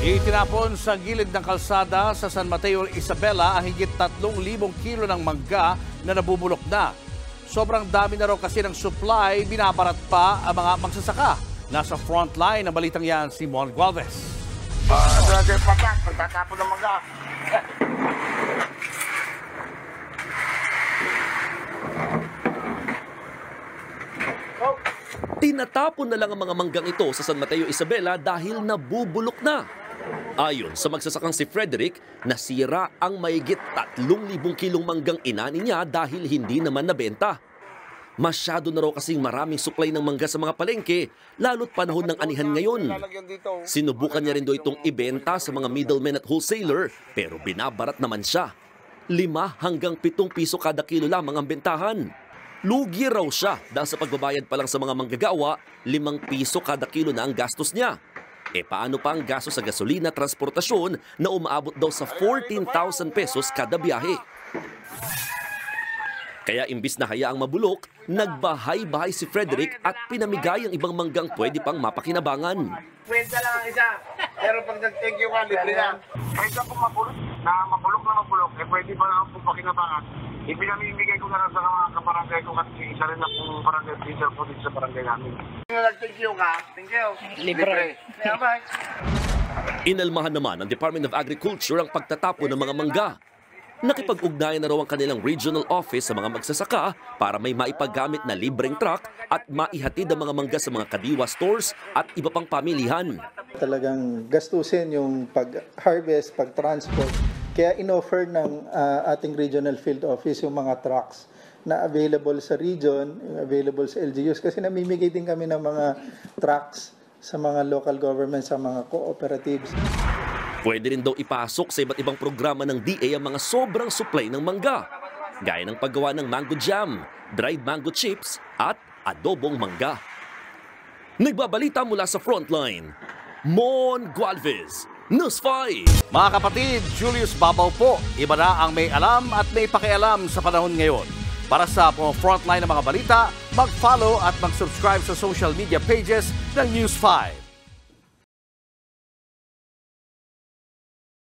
Itinapon sa gilid ng kalsada sa San Mateo, Isabela ang higit 3,000 kilo ng mangga na nabubulok na. Sobrang dami na raw kasi ng supply, binabarat pa ang mga magsasaka. Nasa frontline ng balitang yan si Mon Gualvez. Pagtatapon ng mangga. Tinatapon na lang ang mga manggang ito sa San Mateo, Isabela dahil nabubulok na. Ayon sa magsasakang si Frederick, nasira ang mahigit 3,000 kilong manggang inani niya dahil hindi naman nabenta. Masyado na raw kasing maraming supply ng mangga sa mga palengke, lalo't panahon ng anihan ngayon. Sinubukan niya rin daw itong ibenta sa mga middlemen at wholesaler, pero binabarat naman siya. 5 hanggang 7 piso kada kilo lamang ang bentahan. Lugi raw siya dahil sa pagbabayad pa lang sa mga manggagawa, 5 piso kada kilo na ang gastos niya. E paano pa ang gastos sa gasolina, transportasyon na umaabot daw sa 14,000 pesos kada biyahe? Kaya imbis na hayaang mabulok, nagbahay-bahay si Frederick at pinamigay ang ibang manggang pwede pang mapakinabangan. Kwenta lang ang isa, pero pag nag-thank you ka, libre na. Kahit ako mabulok na mabulok, pwede pa lang po pakinabangan. Ipinamimigay ko na lang sa mga kabarangay ko kasi isa rin na pong barangay official po dito sa barangay namin. Nag-thank you ka, thank you. Libre. Inalmahan naman ng Department of Agriculture ang pagtatapon ng mga mangga. Nakipag-ugnayan na raw ang kanilang regional office sa mga magsasaka para may maipagamit na libreng truck at maihatid ang mga mangga sa mga kadiwa stores at iba pang pamilihan. Talagang gastusin yung pag-harvest, pag-transport. Kaya in-offer ng ating regional field office yung mga trucks na available sa region, available sa LGUs. Kasi namimigay din kami ng mga trucks sa mga local governments, sa mga cooperatives. Pwede rin daw ipasok sa iba't ibang programa ng DA ang mga sobrang supply ng mangga, gaya ng paggawa ng mango jam, dried mango chips at adobong mangga. Nagbabalita mula sa frontline, Mon Gualvez, News 5. Mga kapatid, Julius Babaw po. Iba na ang may alam at may pakialam sa panahon ngayon. Para sa frontline ng mga balita, mag-follow at mag-subscribe sa social media pages ng News 5.